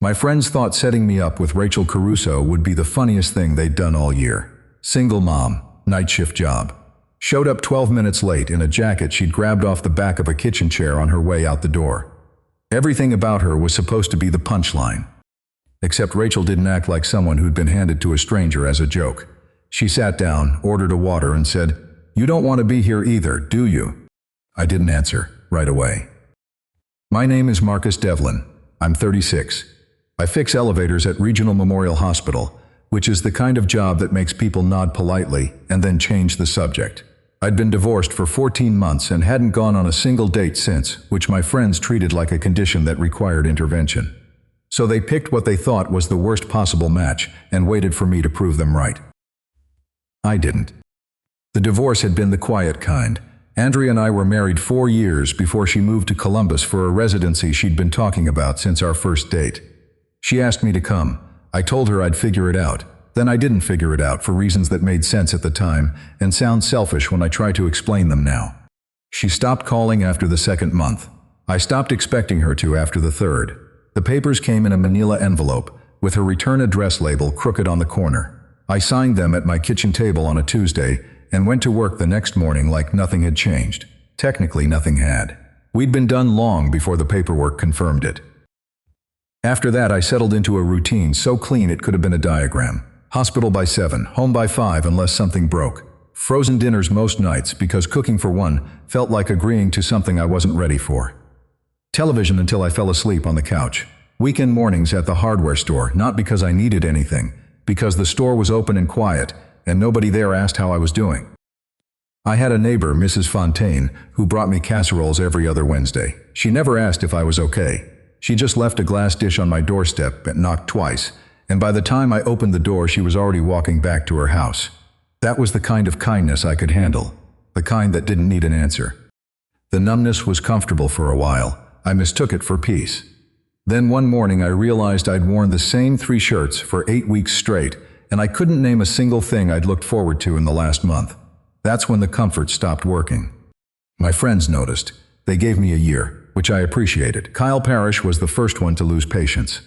My friends thought setting me up with Rachel Caruso would be the funniest thing they'd done all year. Single mom, night shift job. Showed up 12 minutes late in a jacket she'd grabbed off the back of a kitchen chair on her way out the door. Everything about her was supposed to be the punchline. Except Rachel didn't act like someone who'd been handed to a stranger as a joke. She sat down, ordered a water, and said, "You don't want to be here either, do you?" I didn't answer right away. My name is Marcus Devlin. I'm 36. I fix elevators at Regional Memorial Hospital, which is the kind of job that makes people nod politely and then change the subject. I'd been divorced for 14 months and hadn't gone on a single date since, which my friends treated like a condition that required intervention. So they picked what they thought was the worst possible match and waited for me to prove them right. I didn't. The divorce had been the quiet kind. Andrea and I were married 4 years before she moved to Columbus for a residency she'd been talking about since our first date. She asked me to come. I told her I'd figure it out. Then I didn't figure it out for reasons that made sense at the time and sound selfish when I try to explain them now. She stopped calling after the second month. I stopped expecting her to after the third. The papers came in a manila envelope with her return address label crooked on the corner. I signed them at my kitchen table on a Tuesday and went to work the next morning like nothing had changed. Technically, nothing had. We'd been done long before the paperwork confirmed it. After that, I settled into a routine so clean it could have been a diagram. Hospital by 7, home by 5 unless something broke. Frozen dinners most nights because cooking for one felt like agreeing to something I wasn't ready for. Television until I fell asleep on the couch. Weekend mornings at the hardware store, not because I needed anything, because the store was open and quiet, and nobody there asked how I was doing. I had a neighbor, Mrs. Fontaine, who brought me casseroles every other Wednesday. She never asked if I was okay. She just left a glass dish on my doorstep and knocked twice, and by the time I opened the door she was already walking back to her house. That was the kind of kindness I could handle, the kind that didn't need an answer. The numbness was comfortable for a while. I mistook it for peace. Then one morning I realized I'd worn the same 3 shirts for 8 weeks straight, and I couldn't name a single thing I'd looked forward to in the last month. That's when the comfort stopped working. My friends noticed. They gave me a year, which I appreciated. Kyle Parrish was the first one to lose patience.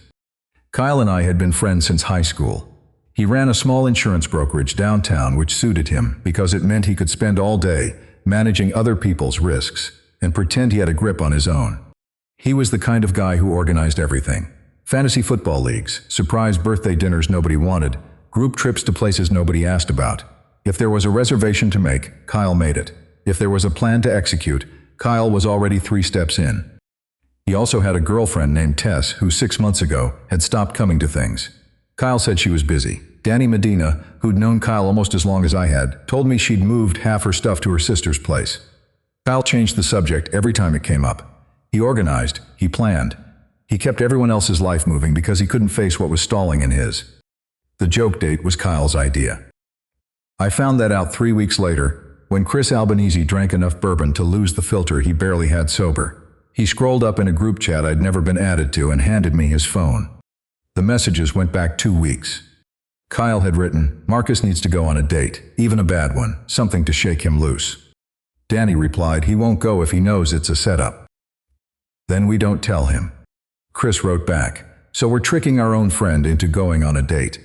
Kyle and I had been friends since high school. He ran a small insurance brokerage downtown which suited him because it meant he could spend all day managing other people's risks and pretend he had a grip on his own. He was the kind of guy who organized everything. Fantasy football leagues, surprise birthday dinners nobody wanted, group trips to places nobody asked about. If there was a reservation to make, Kyle made it. If there was a plan to execute, Kyle was already 3 steps in. He also had a girlfriend named Tess who 6 months ago had stopped coming to things. Kyle said she was busy. Danny Medina, who'd known Kyle almost as long as I had, told me she'd moved half her stuff to her sister's place. Kyle changed the subject every time it came up. He organized, he planned. He kept everyone else's life moving because he couldn't face what was stalling in his. The joke date was Kyle's idea. I found that out 3 weeks later, when Chris Albanese drank enough bourbon to lose the filter he barely had sober. He scrolled up in a group chat I'd never been added to and handed me his phone. The messages went back 2 weeks. Kyle had written, "Marcus needs to go on a date, even a bad one, something to shake him loose." Danny replied, "He won't go if he knows it's a setup." "Then we don't tell him." Chris wrote back, "So we're tricking our own friend into going on a date."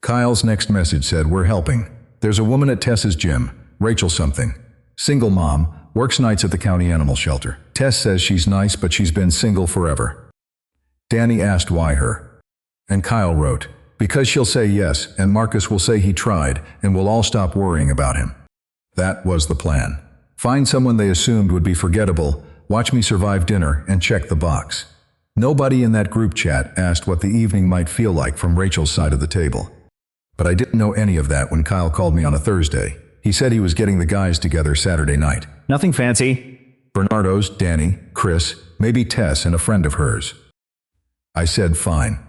Kyle's next message said, "We're helping. There's a woman at Tess's gym, Rachel something. Single mom, works nights at the county animal shelter. Tess says she's nice but she's been single forever." Danny asked why her. And Kyle wrote, "Because she'll say yes and Marcus will say he tried and we'll all stop worrying about him." That was the plan. Find someone they assumed would be forgettable, watch me survive dinner, and check the box. Nobody in that group chat asked what the evening might feel like from Rachel's side of the table. But I didn't know any of that when Kyle called me on a Thursday. He said he was getting the guys together Saturday night. Nothing fancy. Bernardo's, Danny, Chris, maybe Tess and a friend of hers. I said fine.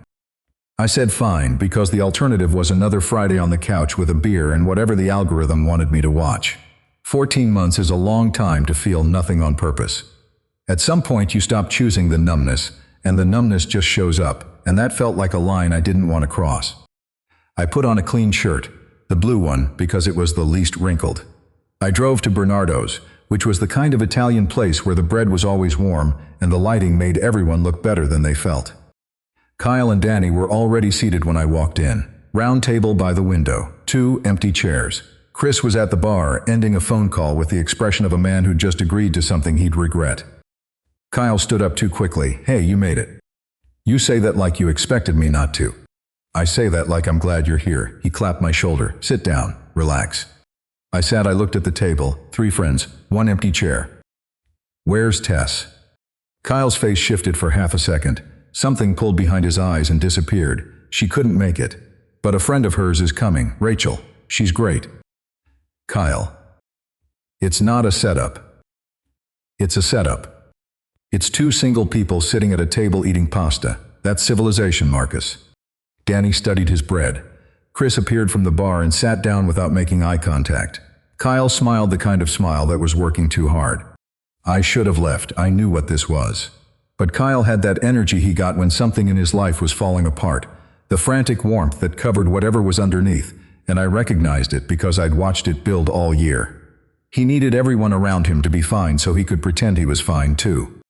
I said fine because the alternative was another Friday on the couch with a beer and whatever the algorithm wanted me to watch. 14 months is a long time to feel nothing on purpose. At some point you stop choosing the numbness, and the numbness just shows up, and that felt like a line I didn't want to cross. I put on a clean shirt, the blue one because it was the least wrinkled. I drove to Bernardo's, which was the kind of Italian place where the bread was always warm and the lighting made everyone look better than they felt. Kyle and Danny were already seated when I walked in. Round table by the window, 2 empty chairs. Chris was at the bar, ending a phone call with the expression of a man who'd just agreed to something he'd regret. Kyle stood up too quickly. "Hey, you made it. You say that like you expected me not to." "I say that like I'm glad you're here." He clapped my shoulder. "Sit down. Relax." I sat. I looked at the table. 3 friends, 1 empty chair. "Where's Tess?" Kyle's face shifted for half a second. Something pulled behind his eyes and disappeared. "She couldn't make it. But a friend of hers is coming, Rachel. She's great." Kyle. "It's not a setup. It's a setup. It's 2 single people sitting at a table eating pasta. That's civilization, Marcus." Danny studied his bread. Chris appeared from the bar and sat down without making eye contact. Kyle smiled, the kind of smile that was working too hard. I should have left. I knew what this was. But Kyle had that energy he got when something in his life was falling apart. The frantic warmth that covered whatever was underneath, and I recognized it because I'd watched it build all year. He needed everyone around him to be fine so he could pretend he was fine too.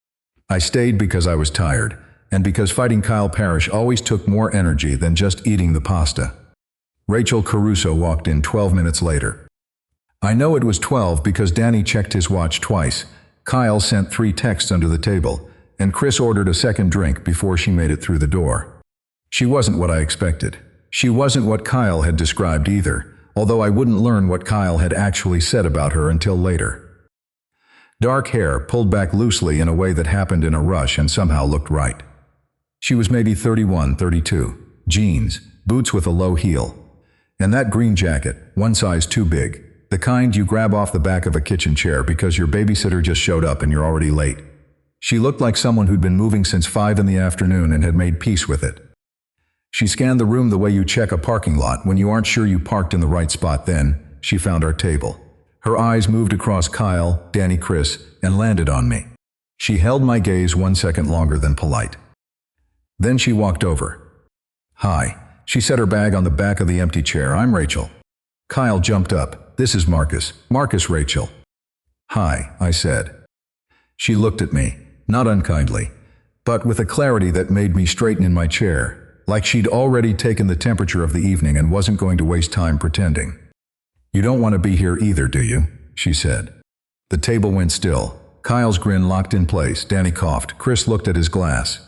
I stayed because I was tired, and because fighting Kyle Parrish always took more energy than just eating the pasta. Rachel Caruso walked in 12 minutes later. I know it was 12 because Danny checked his watch twice. Kyle sent 3 texts under the table, and Chris ordered a second drink before she made it through the door. She wasn't what I expected. She wasn't what Kyle had described either, although I wouldn't learn what Kyle had actually said about her until later. Dark hair pulled back loosely in a way that happened in a rush and somehow looked right. She was maybe 31, 32. Jeans, boots with a low heel. And that green jacket, 1 size too big. The kind you grab off the back of a kitchen chair because your babysitter just showed up and you're already late. She looked like someone who'd been moving since 5 in the afternoon and had made peace with it. She scanned the room the way you check a parking lot when you aren't sure you parked in the right spot. Then she found our table. Her eyes moved across Kyle, Danny, Chris, and landed on me. She held my gaze 1 second longer than polite. Then she walked over. "Hi." She set her bag on the back of the empty chair. "I'm Rachel." Kyle jumped up. "This is Marcus." "Marcus, Rachel." "Hi," I said. She looked at me, not unkindly, but with a clarity that made me straighten in my chair, like she'd already taken the temperature of the evening and wasn't going to waste time pretending. "You don't want to be here either, do you?" she said. The table went still. Kyle's grin locked in place. Danny coughed. Chris looked at his glass.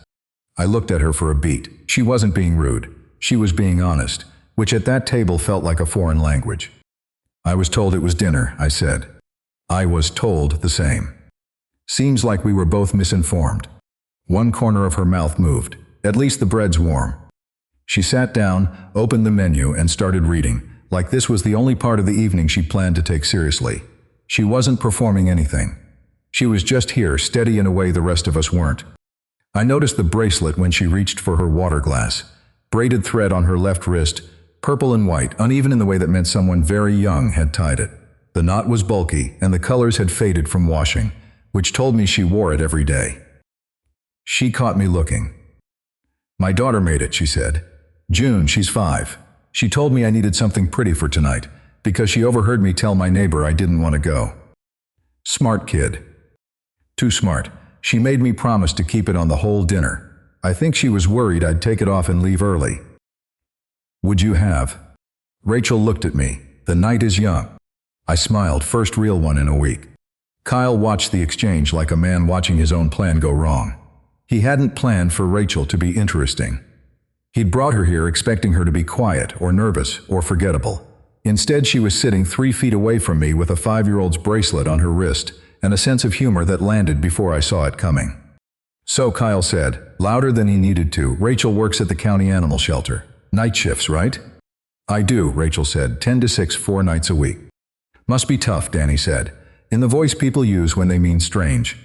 I looked at her for a beat. She wasn't being rude. She was being honest, which at that table felt like a foreign language. "I was told it was dinner," I said. I was told the same. Seems like we were both misinformed. 1 corner of her mouth moved. "At least the bread's warm." She sat down, opened the menu, and started reading, like this was the only part of the evening she planned to take seriously. She wasn't performing anything. She was just here, steady in a way the rest of us weren't. I noticed the bracelet when she reached for her water glass. Braided thread on her left wrist, purple and white, uneven in the way that meant someone very young had tied it. The knot was bulky, and the colors had faded from washing, which told me she wore it every day. She caught me looking. "My daughter made it," she said. "June, she's 5. She told me I needed something pretty for tonight, because she overheard me tell my neighbor I didn't want to go." Smart kid. Too smart. She made me promise to keep it on the whole dinner. I think she was worried I'd take it off and leave early. "Would you have?" Rachel looked at me. "The night is young." I smiled, first real one in a week. Kyle watched the exchange like a man watching his own plan go wrong. He hadn't planned for Rachel to be interesting. He'd brought her here expecting her to be quiet or nervous or forgettable. Instead, she was sitting 3 feet away from me with a 5-year-old's bracelet on her wrist and a sense of humor that landed before I saw it coming. "So," Kyle said, louder than he needed to, "Rachel works at the county animal shelter. Night shifts, right?" "I do," Rachel said, 10 to 6, 4 nights a week." "Must be tough," Danny said, in the voice people use when they mean strange.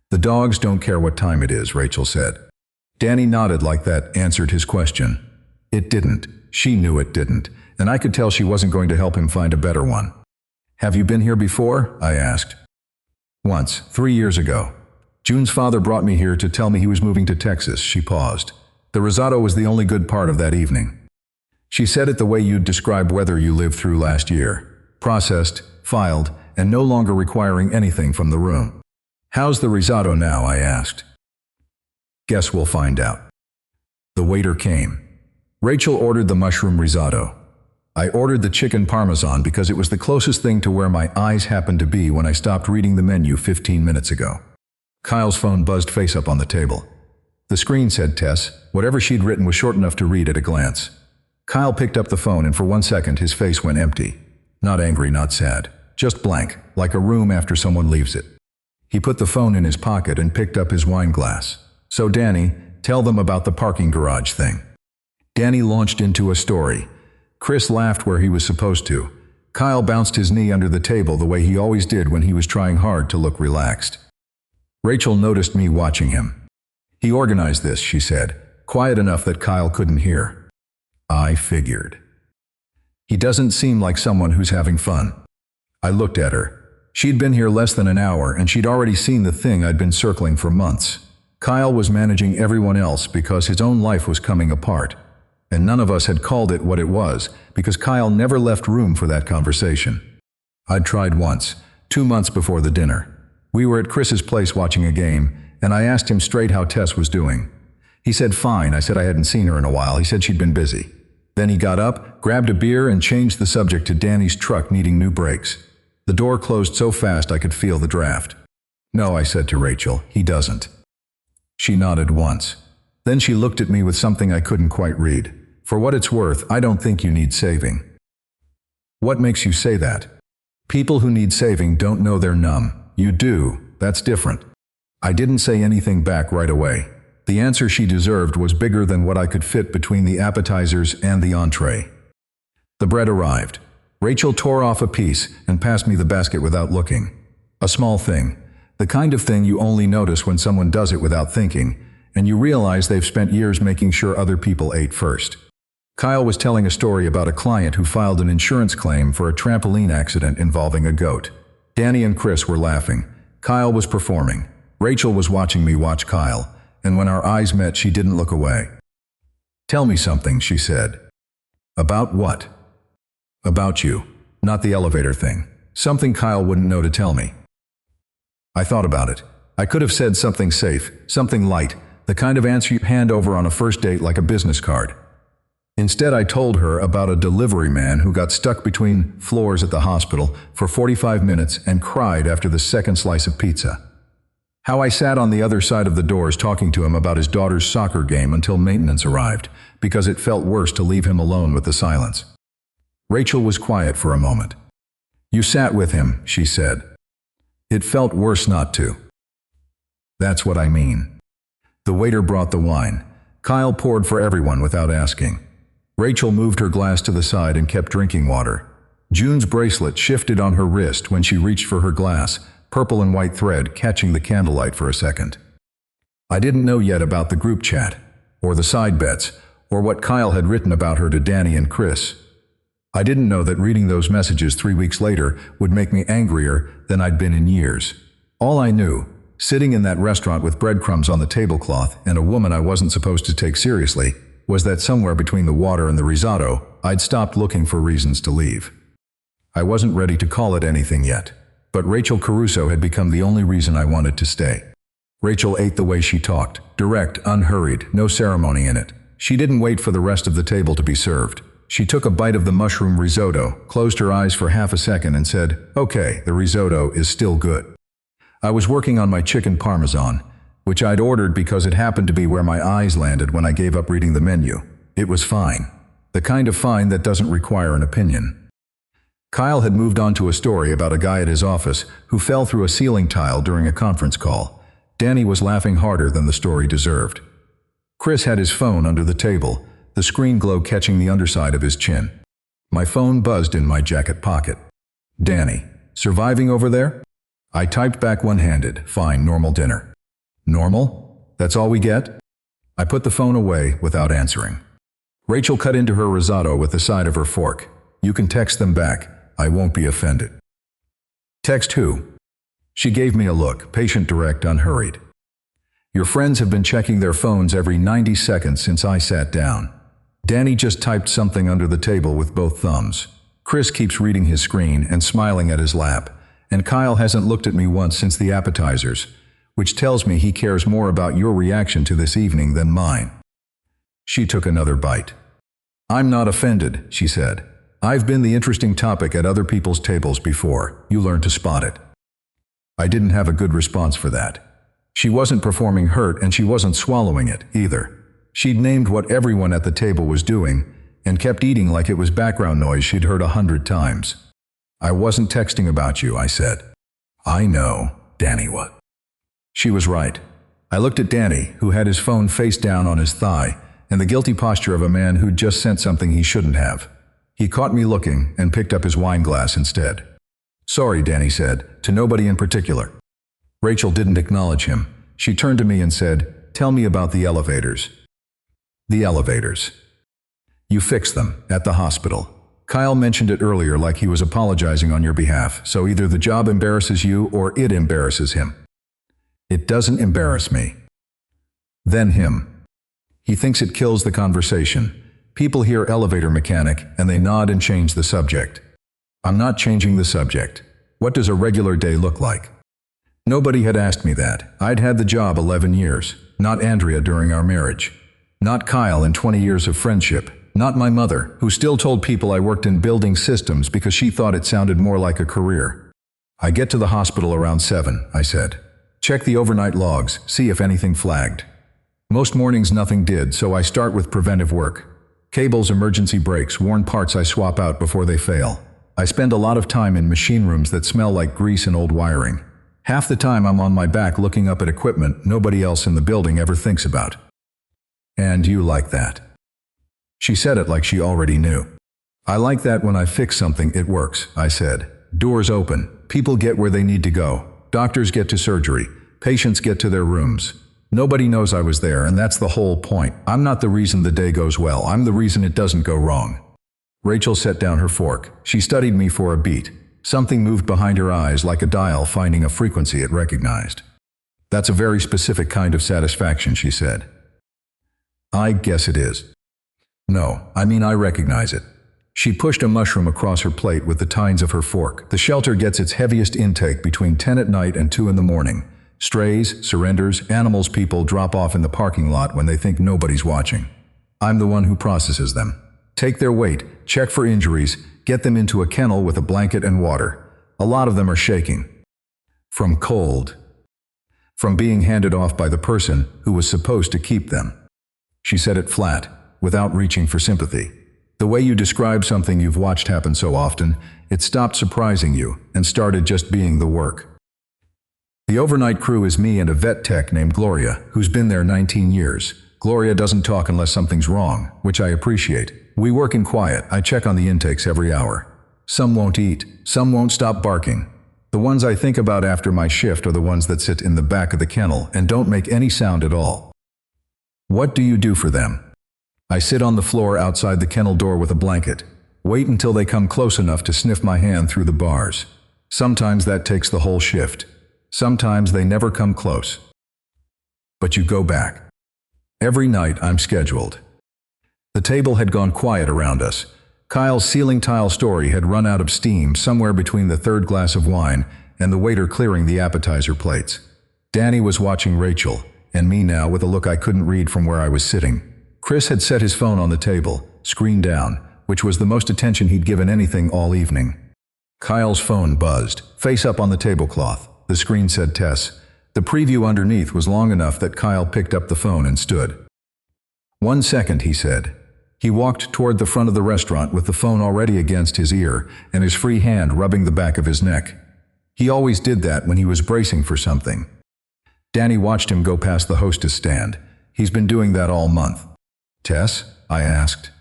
"The dogs don't care what time it is," Rachel said. Danny nodded like that answered his question. It didn't. She knew it didn't, and I could tell she wasn't going to help him find a better one. "Have you been here before?" I asked. "Once, 3 years ago. June's father brought me here to tell me he was moving to Texas." She paused. "The risotto was the only good part of that evening." She said it the way you'd describe weather you lived through last year. Processed, filed, and no longer requiring anything from the room. "How's the risotto now?" I asked. "Guess we'll find out." The waiter came. Rachel ordered the mushroom risotto. I ordered the chicken parmesan because it was the closest thing to where my eyes happened to be when I stopped reading the menu 15 minutes ago. Kyle's phone buzzed face up on the table. The screen said Tess. Whatever she'd written was short enough to read at a glance. Kyle picked up the phone and for 1 second his face went empty. Not angry, not sad. Just blank, like a room after someone leaves it. He put the phone in his pocket and picked up his wine glass. So Danny, tell them about the parking garage thing. Danny launched into a story. Chris laughed where he was supposed to. Kyle bounced his knee under the table the way he always did when he was trying hard to look relaxed. Rachel noticed me watching him. He organized this, she said, quiet enough that Kyle couldn't hear. I figured. He doesn't seem like someone who's having fun. I looked at her. She'd been here less than an hour and she'd already seen the thing I'd been circling for months. Kyle was managing everyone else because his own life was coming apart. And none of us had called it what it was because Kyle never left room for that conversation. I'd tried once, 2 months before the dinner. We were at Chris's place watching a game, and I asked him straight how Tess was doing. He said fine. I said I hadn't seen her in a while. He said she'd been busy. Then he got up, grabbed a beer, and changed the subject to Danny's truck needing new brakes. The door closed so fast I could feel the draft. No, I said to Rachel, he doesn't. She nodded once. Then she looked at me with something I couldn't quite read. For what it's worth, I don't think you need saving. What makes you say that? People who need saving don't know they're numb. You do. That's different. I didn't say anything back right away. The answer she deserved was bigger than what I could fit between the appetizers and the entree. The bread arrived. Rachel tore off a piece and passed me the basket without looking. A small thing. The kind of thing you only notice when someone does it without thinking, and you realize they've spent years making sure other people ate first. Kyle was telling a story about a client who filed an insurance claim for a trampoline accident involving a goat. Danny and Chris were laughing. Kyle was performing. Rachel was watching me watch Kyle, and when our eyes met, she didn't look away. Tell me something, she said. About what? About you. Not the elevator thing. Something Kyle wouldn't know to tell me. I thought about it. I could have said something safe, something light, the kind of answer you hand over on a first date like a business card. Instead, I told her about a delivery man who got stuck between floors at the hospital for 45 minutes and cried after the second slice of pizza. How I sat on the other side of the doors talking to him about his daughter's soccer game until maintenance arrived, because it felt worse to leave him alone with the silence. Rachel was quiet for a moment. You sat with him, she said. It felt worse not to. That's what I mean. The waiter brought the wine. Kyle poured for everyone without asking. Rachel moved her glass to the side and kept drinking water. June's bracelet shifted on her wrist when she reached for her glass, purple and white thread catching the candlelight for a second. I didn't know yet about the group chat, or the side bets, or what Kyle had written about her to Danny and Chris. I didn't know that reading those messages 3 weeks later would make me angrier than I'd been in years. All I knew, sitting in that restaurant with breadcrumbs on the tablecloth and a woman I wasn't supposed to take seriously, was that somewhere between the water and the risotto, I'd stopped looking for reasons to leave. I wasn't ready to call it anything yet, but Rachel Caruso had become the only reason I wanted to stay. Rachel ate the way she talked, direct, unhurried, no ceremony in it. She didn't wait for the rest of the table to be served. She took a bite of the mushroom risotto, closed her eyes for half a second and said, "Okay, the risotto is still good." I was working on my chicken parmesan, which I'd ordered because it happened to be where my eyes landed when I gave up reading the menu. It was fine. The kind of fine that doesn't require an opinion. Kyle had moved on to a story about a guy at his office who fell through a ceiling tile during a conference call. Danny was laughing harder than the story deserved. Chris had his phone under the table, the screen glow catching the underside of his chin. My phone buzzed in my jacket pocket. Danny, surviving over there? I typed back one-handed, fine, normal dinner. Normal? That's all we get? I put the phone away without answering. Rachel cut into her risotto with the side of her fork. You can text them back. I won't be offended. Text who? She gave me a look, patient, direct, unhurried. Your friends have been checking their phones every 90 seconds since I sat down. Danny just typed something under the table with both thumbs. Chris keeps reading his screen and smiling at his lap, and Kyle hasn't looked at me once since the appetizers, which tells me he cares more about your reaction to this evening than mine. She took another bite. "I'm not offended," she said. "I've been the interesting topic at other people's tables before. You learn to spot it." I didn't have a good response for that. She wasn't performing hurt and she wasn't swallowing it, either. She'd named what everyone at the table was doing and kept eating like it was background noise she'd heard 100 times. "I wasn't texting about you," I said. "I know," Danny was. She was right. I looked at Danny, who had his phone face down on his thigh, and the guilty posture of a man who'd just sent something he shouldn't have. He caught me looking and picked up his wine glass instead. "Sorry," Danny said, to nobody in particular. Rachel didn't acknowledge him. She turned to me and said, "Tell me about the elevators." "The elevators. You fixed them, at the hospital. Kyle mentioned it earlier like he was apologizing on your behalf, so either the job embarrasses you or it embarrasses him." "It doesn't embarrass me." "Then him. He thinks it kills the conversation. People hear elevator mechanic and they nod and change the subject." "I'm not changing the subject. What does a regular day look like?" Nobody had asked me that. I'd had the job 11 years, not Andrea during our marriage. Not Kyle in 20 years of friendship. Not my mother, who still told people I worked in building systems because she thought it sounded more like a career. "I get to the hospital around 7, I said. "Check the overnight logs, see if anything flagged." Most mornings nothing did, so I start with preventive work. Cables, emergency brakes, worn parts I swap out before they fail. I spend a lot of time in machine rooms that smell like grease and old wiring. Half the time I'm on my back looking up at equipment nobody else in the building ever thinks about. "And you like that?" She said it like she already knew. "I like that when I fix something it works," I said. "Doors open, people get where they need to go, doctors get to surgery, patients get to their rooms. Nobody knows I was there, and that's the whole point. I'm not the reason the day goes well, I'm the reason it doesn't go wrong." Rachel set down her fork. She studied me for a beat. Something moved behind her eyes like a dial finding a frequency it recognized. "That's a very specific kind of satisfaction," she said. "I guess it is." "No, I mean I recognize it." She pushed a mushroom across her plate with the tines of her fork. "The shelter gets its heaviest intake between 10 at night and 2 in the morning. Strays, surrenders, animals people drop off in the parking lot when they think nobody's watching. I'm the one who processes them. Take their weight, check for injuries, get them into a kennel with a blanket and water. A lot of them are shaking. From cold. From being handed off by the person who was supposed to keep them." She said it flat, without reaching for sympathy. "The way you describe something you've watched happen so often, it stopped surprising you and started just being the work. The overnight crew is me and a vet tech named Gloria, who's been there 19 years. Gloria doesn't talk unless something's wrong, which I appreciate. We work in quiet. I check on the intakes every hour. Some won't eat. Some won't stop barking. The ones I think about after my shift are the ones that sit in the back of the kennel and don't make any sound at all." "What do you do for them?" "I sit on the floor outside the kennel door with a blanket. Wait until they come close enough to sniff my hand through the bars. Sometimes that takes the whole shift. Sometimes they never come close. But you go back. Every night I'm scheduled." The table had gone quiet around us. Kyle's ceiling tile story had run out of steam somewhere between the third glass of wine and the waiter clearing the appetizer plates. Danny was watching Rachel, and me now with a look I couldn't read from where I was sitting. Chris had set his phone on the table, screen down, which was the most attention he'd given anything all evening. Kyle's phone buzzed, face up on the tablecloth. The screen said Tess. The preview underneath was long enough that Kyle picked up the phone and stood. "1 second," he said. He walked toward the front of the restaurant with the phone already against his ear and his free hand rubbing the back of his neck. He always did that when he was bracing for something. Danny watched him go past the hostess stand. He's been doing that all month. "Tess?" I asked.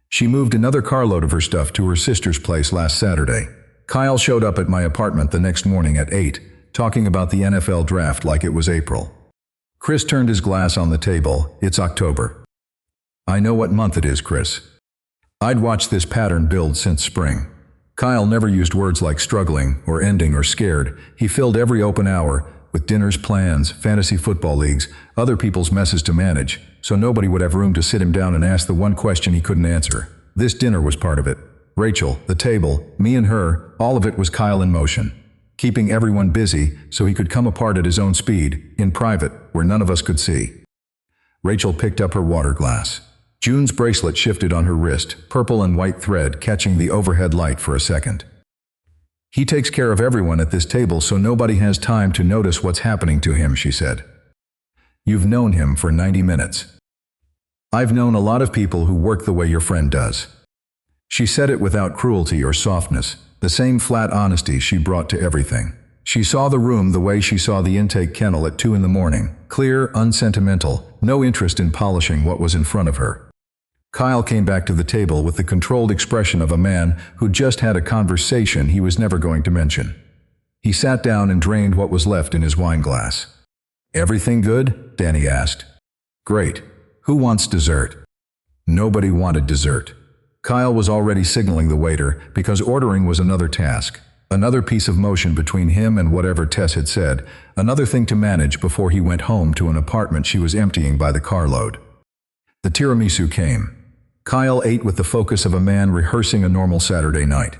She moved another carload of her stuff to her sister's place last Saturday. Kyle showed up at my apartment the next morning at 8, talking about the NFL draft like it was April. Chris turned his glass on the table. "It's October." "I know what month it is, Chris." I'd watched this pattern build since spring. Kyle never used words like struggling or ending or scared. He filled every open hour with dinners, plans, fantasy football leagues, other people's messes to manage, so nobody would have room to sit him down and ask the one question he couldn't answer. This dinner was part of it. Rachel, the table, me and her, all of it was Kyle in motion, keeping everyone busy so he could come apart at his own speed, in private, where none of us could see. Rachel picked up her water glass. June's bracelet shifted on her wrist, purple and white thread catching the overhead light for a second. "He takes care of everyone at this table, so nobody has time to notice what's happening to him," she said. "You've known him for 90 minutes. I've known a lot of people who work the way your friend does." She said it without cruelty or softness, the same flat honesty she brought to everything. She saw the room the way she saw the intake kennel at 2 in the morning, clear, unsentimental, no interest in polishing what was in front of her. Kyle came back to the table with the controlled expression of a man who just had a conversation he was never going to mention. He sat down and drained what was left in his wine glass. "Everything good?" Danny asked. "Great. Who wants dessert?" Nobody wanted dessert. Kyle was already signaling the waiter because ordering was another task, another piece of motion between him and whatever Tess had said, another thing to manage before he went home to an apartment she was emptying by the carload. The tiramisu came. Kyle ate with the focus of a man rehearsing a normal Saturday night.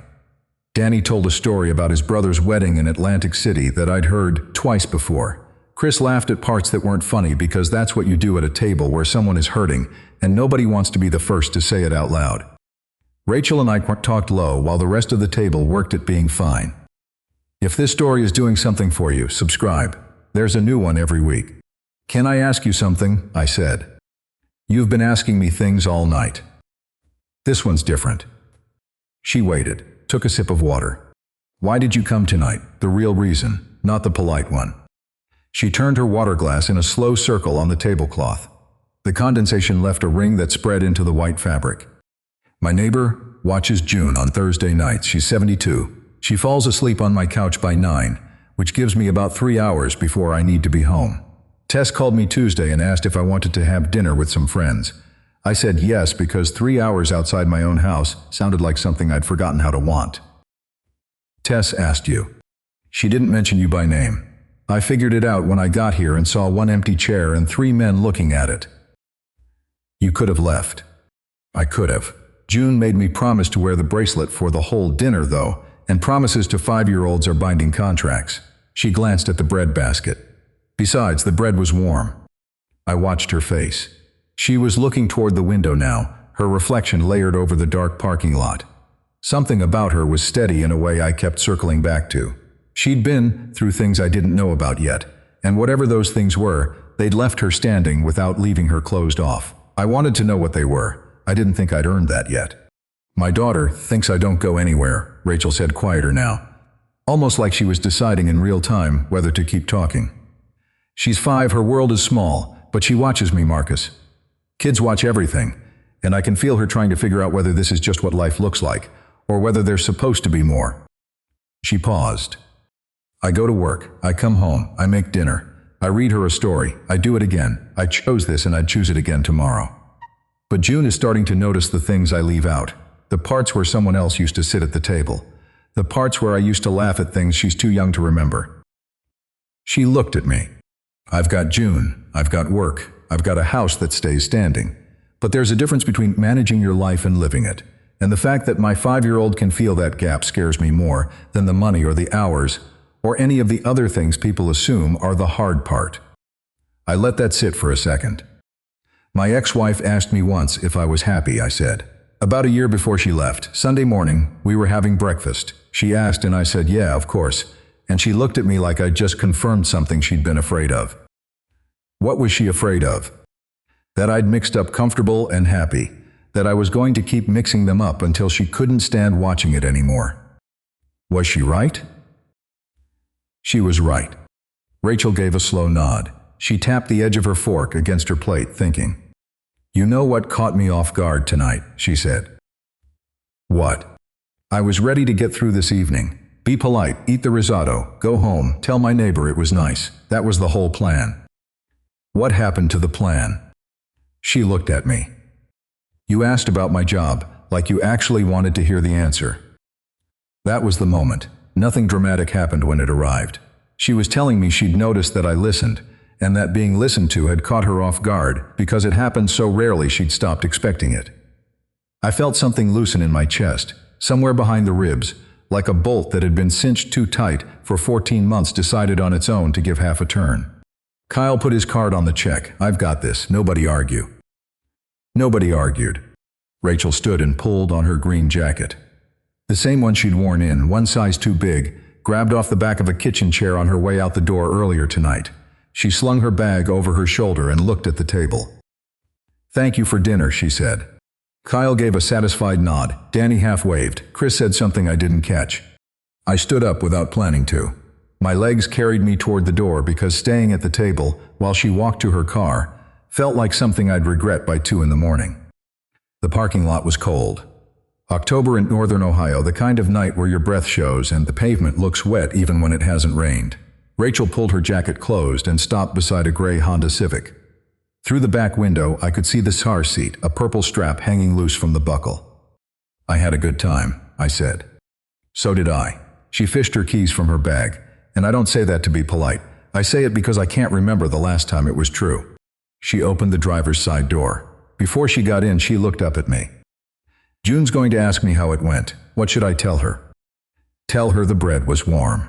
Danny told a story about his brother's wedding in Atlantic City that I'd heard twice before. Chris laughed at parts that weren't funny because that's what you do at a table where someone is hurting, and nobody wants to be the first to say it out loud. Rachel and I talked low while the rest of the table worked at being fine. If this story is doing something for you, subscribe. There's a new one every week. "Can I ask you something?" I said. "You've been asking me things all night. This one's different." She waited, took a sip of water. "Why did you come tonight? The real reason, not the polite one." She turned her water glass in a slow circle on the tablecloth. The condensation left a ring that spread into the white fabric. "My neighbor watches June on Thursday nights. She's 72. She falls asleep on my couch by 9, which gives me about 3 hours before I need to be home. Tess called me Tuesday and asked if I wanted to have dinner with some friends. I said yes because 3 hours outside my own house sounded like something I'd forgotten how to want." "Tess asked you." "She didn't mention you by name. I figured it out when I got here and saw one empty chair and 3 men looking at it." "You could have left." "I could have. June made me promise to wear the bracelet for the whole dinner, though, and promises to 5-year-olds are binding contracts." She glanced at the bread basket. "Besides, the bread was warm." I watched her face. She was looking toward the window now, her reflection layered over the dark parking lot. Something about her was steady in a way I kept circling back to. She'd been through things I didn't know about yet, and whatever those things were, they'd left her standing without leaving her closed off. I wanted to know what they were. I didn't think I'd earned that yet. "My daughter thinks I don't go anywhere," Rachel said, quieter now, almost like she was deciding in real time whether to keep talking. "She's 5, her world is small, but she watches me, Marcus. Kids watch everything, and I can feel her trying to figure out whether this is just what life looks like, or whether there's supposed to be more." She paused. "I go to work, I come home, I make dinner, I read her a story, I do it again. I chose this and I'd choose it again tomorrow. But June is starting to notice the things I leave out, the parts where someone else used to sit at the table, the parts where I used to laugh at things she's too young to remember." She looked at me. "I've got June, I've got work, I've got a house that stays standing. But there's a difference between managing your life and living it. And the fact that my 5-year-old can feel that gap scares me more than the money or the hours, or any of the other things people assume are the hard part." I let that sit for a second. "My ex-wife asked me once if I was happy," I said. "About a year before she left, Sunday morning, we were having breakfast. She asked and I said, yeah, of course. And she looked at me like I'd just confirmed something she'd been afraid of." "What was she afraid of?" "That I'd mixed up comfortable and happy. That I was going to keep mixing them up until she couldn't stand watching it anymore." "Was she right?" "She was right." Rachel gave a slow nod. She tapped the edge of her fork against her plate, thinking. "You know what caught me off guard tonight," she said. "What?" "I was ready to get through this evening. Be polite, eat the risotto, go home, tell my neighbor it was nice. That was the whole plan." "What happened to the plan?" She looked at me. "You asked about my job, like you actually wanted to hear the answer." That was the moment. Nothing dramatic happened when it arrived. She was telling me she'd noticed that I listened, and that being listened to had caught her off guard because it happened so rarely she'd stopped expecting it. I felt something loosen in my chest, somewhere behind the ribs, like a bolt that had been cinched too tight for 14 months decided on its own to give half a turn. Kyle put his card on the check. I've got this. Nobody argue. Nobody argued. Rachel stood and pulled on her green jacket. The same one she'd worn in, one size too big, grabbed off the back of a kitchen chair on her way out the door earlier tonight. She slung her bag over her shoulder and looked at the table. "Thank you for dinner," she said. Kyle gave a satisfied nod. Danny half-waved. Chris said something I didn't catch. I stood up without planning to. My legs carried me toward the door because staying at the table, while she walked to her car, felt like something I'd regret by 2 in the morning. The parking lot was cold. October in northern Ohio, the kind of night where your breath shows and the pavement looks wet even when it hasn't rained. Rachel pulled her jacket closed and stopped beside a gray Honda Civic. Through the back window, I could see the car seat, a purple strap hanging loose from the buckle. "I had a good time," I said. "So did I." She fished her keys from her bag, and I don't say that to be polite. I say it because I can't remember the last time it was true. She opened the driver's side door. Before she got in, she looked up at me. "June's going to ask me how it went. What should I tell her?" "Tell her the bread was warm."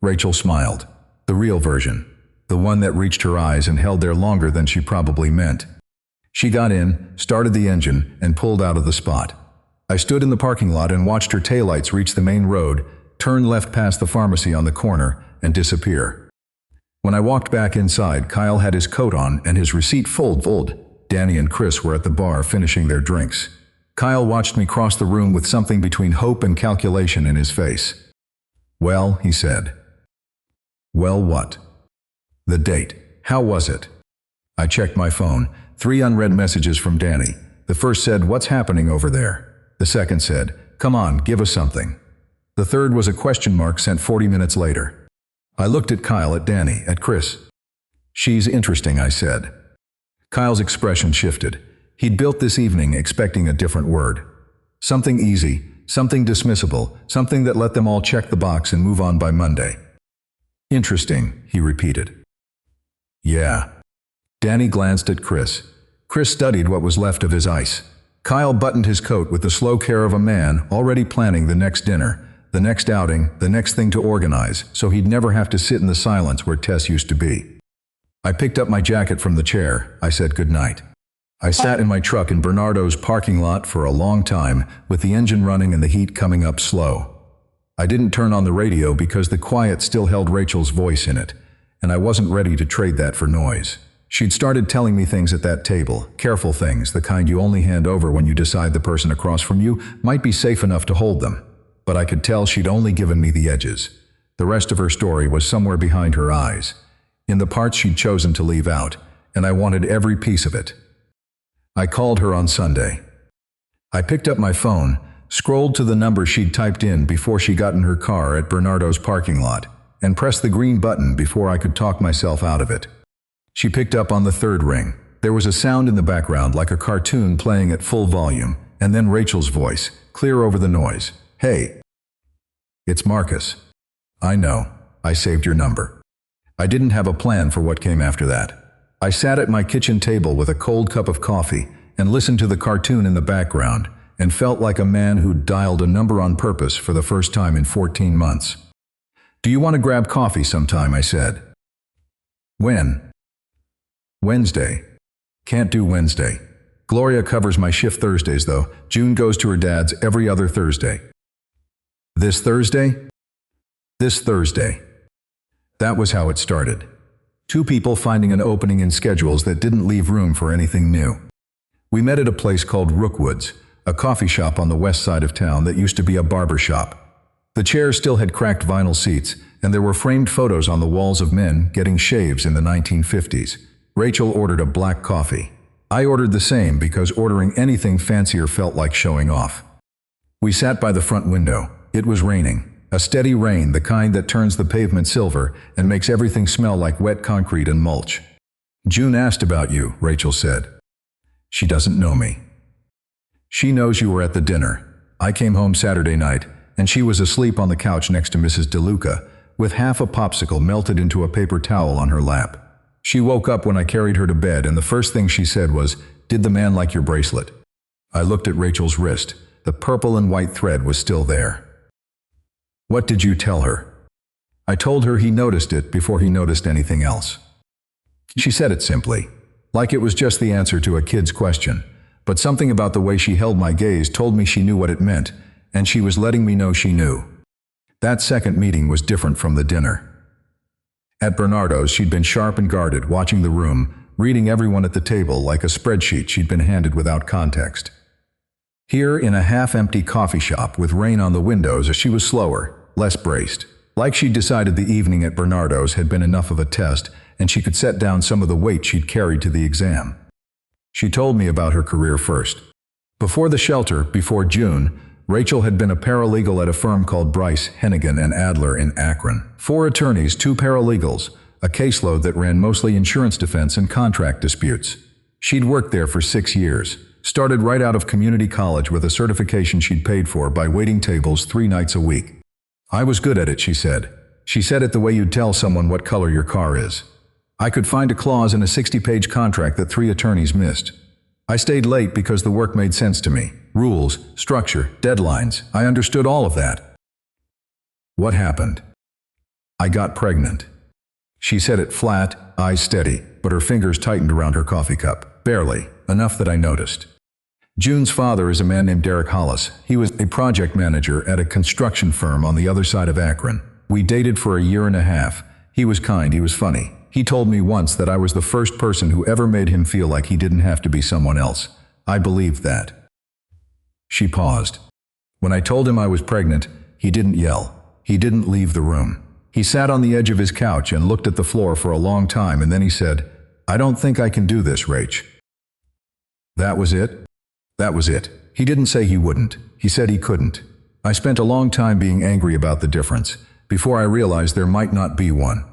Rachel smiled. The real version. The one that reached her eyes and held there longer than she probably meant. She got in, started the engine, and pulled out of the spot. I stood in the parking lot and watched her taillights reach the main road, turn left past the pharmacy on the corner, and disappear. When I walked back inside, Kyle had his coat on and his receipt folded. Danny and Chris were at the bar finishing their drinks. Kyle watched me cross the room with something between hope and calculation in his face. "Well," he said. "Well, what?" "The date. How was it?" I checked my phone. 3 unread messages from Danny. The first said, "What's happening over there?" The second said, "Come on, give us something." The third was a question mark sent 40 minutes later. I looked at Kyle, at Danny, at Chris. "She's interesting," I said. Kyle's expression shifted. He'd built this evening expecting a different word. Something easy, something dismissible, something that let them all check the box and move on by Monday. "Interesting," he repeated. "Yeah." Danny glanced at Chris. Chris studied what was left of his ice. Kyle buttoned his coat with the slow care of a man already planning the next dinner, the next outing, the next thing to organize, so he'd never have to sit in the silence where Tess used to be. I picked up my jacket from the chair. I said goodnight. I sat in my truck in Bernardo's parking lot for a long time, with the engine running and the heat coming up slow. I didn't turn on the radio because the quiet still held Rachel's voice in it, and I wasn't ready to trade that for noise. She'd started telling me things at that table, careful things, the kind you only hand over when you decide the person across from you might be safe enough to hold them. But I could tell she'd only given me the edges. The rest of her story was somewhere behind her eyes, in the parts she'd chosen to leave out, and I wanted every piece of it. I called her on Sunday. I picked up my phone, scrolled to the number she'd typed in before she got in her car at Bernardo's parking lot, and pressed the green button before I could talk myself out of it. She picked up on the third ring. There was a sound in the background like a cartoon playing at full volume, and then Rachel's voice, clear over the noise. "Hey. It's Marcus." "I know. I saved your number." I didn't have a plan for what came after that. I sat at my kitchen table with a cold cup of coffee and listened to the cartoon in the background and felt like a man who'd dialed a number on purpose for the first time in 14 months. "Do you want to grab coffee sometime?" I said. "When?" "Wednesday." "Can't do Wednesday. Gloria covers my shift Thursdays though. June goes to her dad's every other Thursday." "This Thursday?" "This Thursday." That was how it started. 2 people finding an opening in schedules that didn't leave room for anything new. We met at a place called Rookwood's, a coffee shop on the west side of town that used to be a barber shop. The chairs still had cracked vinyl seats, and there were framed photos on the walls of men getting shaves in the 1950s. Rachel ordered a black coffee. I ordered the same because ordering anything fancier felt like showing off. We sat by the front window. It was raining. A steady rain, the kind that turns the pavement silver and makes everything smell like wet concrete and mulch. "June asked about you," Rachel said. "She doesn't know me." "She knows you were at the dinner. I came home Saturday night, and she was asleep on the couch next to Mrs. DeLuca, with half a popsicle melted into a paper towel on her lap. She woke up when I carried her to bed, and the first thing she said was, 'Did the man like your bracelet?' I looked at Rachel's wrist. The purple and white thread was still there. "What did you tell her?" "I told her he noticed it before he noticed anything else." She said it simply, like it was just the answer to a kid's question, but something about the way she held my gaze told me she knew what it meant, and she was letting me know she knew. That second meeting was different from the dinner. At Bernardo's, she'd been sharp and guarded, watching the room, reading everyone at the table like a spreadsheet she'd been handed without context. Here, in a half-empty coffee shop with rain on the windows, she was slower, less braced. Like she'd decided the evening at Bernardo's had been enough of a test, and she could set down some of the weight she'd carried to the exam. She told me about her career first. Before the shelter, before June, Rachel had been a paralegal at a firm called Bryce, Hennigan & Adler in Akron. 4 attorneys, 2 paralegals, a caseload that ran mostly insurance defense and contract disputes. She'd worked there for 6 years, started right out of community college with a certification she'd paid for by waiting tables 3 nights a week. I was good at it, she said. She said it the way you'd tell someone what color your car is. I could find a clause in a 60-page contract that 3 attorneys missed. I stayed late because the work made sense to me. Rules, structure, deadlines, I understood all of that. What happened? I got pregnant. She said it flat, eyes steady, but her fingers tightened around her coffee cup. Barely, enough that I noticed. June's father is a man named Derek Hollis. He was a project manager at a construction firm on the other side of Akron. We dated for a year and a half. He was kind, he was funny. He told me once that I was the first person who ever made him feel like he didn't have to be someone else. I believed that. She paused. When I told him I was pregnant, he didn't yell. He didn't leave the room. He sat on the edge of his couch and looked at the floor for a long time, and then he said, "I don't think I can do this, Rach." That was it? That was it. He didn't say he wouldn't. He said he couldn't. I spent a long time being angry about the difference, before I realized there might not be one.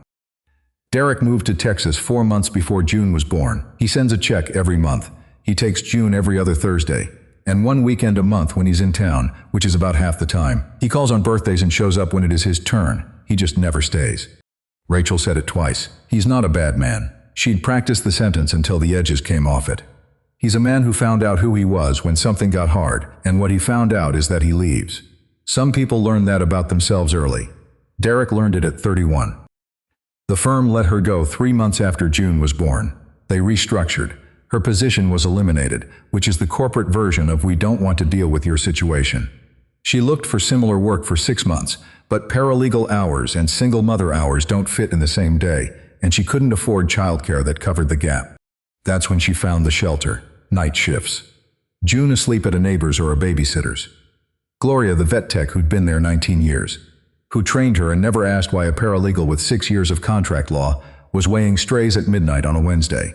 Derek moved to Texas 4 months before June was born. He sends a check every month. He takes June every other Thursday, and 1 weekend a month when he's in town, which is about half the time. He calls on birthdays and shows up when it is his turn. He just never stays. Rachel said it twice. He's not a bad man. She'd practiced the sentence until the edges came off it. He's a man who found out who he was when something got hard, and what he found out is that he leaves. Some people learn that about themselves early. Derek learned it at 31. The firm let her go 3 months after June was born. They restructured. Her position was eliminated, which is the corporate version of "we don't want to deal with your situation." She looked for similar work for 6 months, but paralegal hours and single mother hours don't fit in the same day, and she couldn't afford childcare that covered the gap. That's when she found the shelter. Night shifts. June asleep at a neighbor's or a babysitter's. Gloria, the vet tech who'd been there 19 years, who trained her and never asked why a paralegal with 6 years of contract law was weighing strays at midnight on a Wednesday.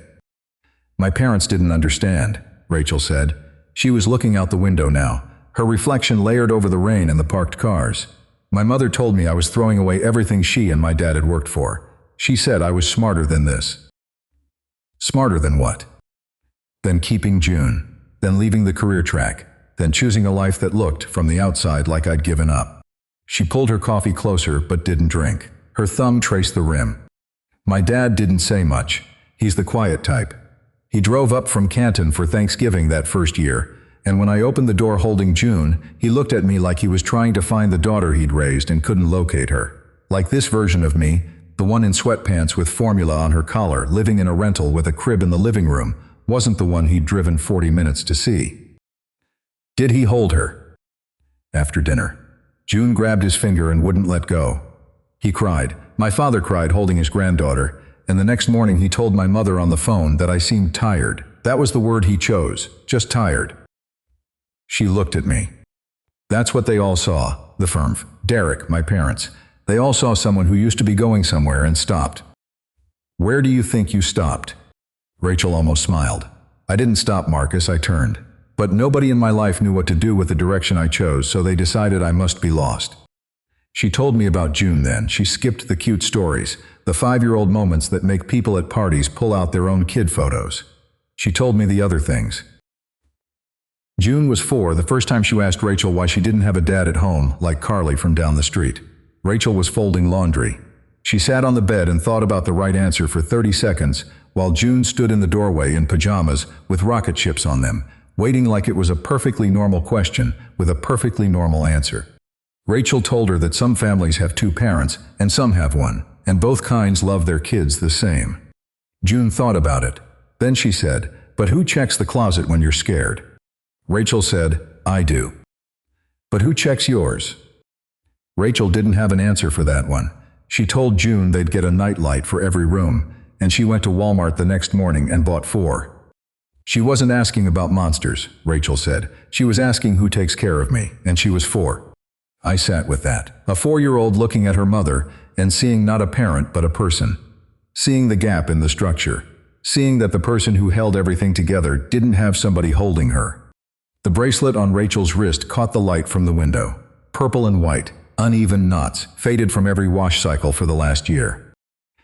My parents didn't understand, Rachel said. She was looking out the window now, her reflection layered over the rain and the parked cars. My mother told me I was throwing away everything she and my dad had worked for. She said I was smarter than this. Smarter than what? Than keeping June, then leaving the career track, then choosing a life that looked, from the outside, like I'd given up. She pulled her coffee closer but didn't drink. Her thumb traced the rim. My dad didn't say much. He's the quiet type. He drove up from Canton for Thanksgiving that first year, and when I opened the door holding June, he looked at me like he was trying to find the daughter he'd raised and couldn't locate her. Like this version of me, the one in sweatpants with formula on her collar, living in a rental with a crib in the living room, wasn't the one he'd driven 40 minutes to see. Did he hold her? After dinner, June grabbed his finger and wouldn't let go. He cried. My father cried holding his granddaughter, and the next morning he told my mother on the phone that I seemed tired. That was the word he chose, just tired. She looked at me. That's what they all saw, the firm, Derek, my parents. They all saw someone who used to be going somewhere and stopped. Where do you think you stopped? Rachel almost smiled. I didn't stop, Marcus, I turned. But nobody in my life knew what to do with the direction I chose, so they decided I must be lost. She told me about June then. She skipped the cute stories, the 5-year-old moments that make people at parties pull out their own kid photos. She told me the other things. June was 4 the first time she asked Rachel why she didn't have a dad at home, like Carly from down the street. Rachel was folding laundry. She sat on the bed and thought about the right answer for 30 seconds, while June stood in the doorway in pajamas with rocket ships on them, waiting like it was a perfectly normal question with a perfectly normal answer. Rachel told her that some families have 2 parents and some have 1, and both kinds love their kids the same. June thought about it. Then she said, "But who checks the closet when you're scared?" Rachel said, "I do." "But who checks yours?" Rachel didn't have an answer for that one. She told June they'd get a nightlight for every room, and she went to Walmart the next morning and bought 4. She wasn't asking about monsters, Rachel said. She was asking who takes care of me, and she was 4. I sat with that. A 4-year-old looking at her mother and seeing not a parent but a person. Seeing the gap in the structure. Seeing that the person who held everything together didn't have somebody holding her. The bracelet on Rachel's wrist caught the light from the window. Purple and white, uneven knots, faded from every wash cycle for the last year.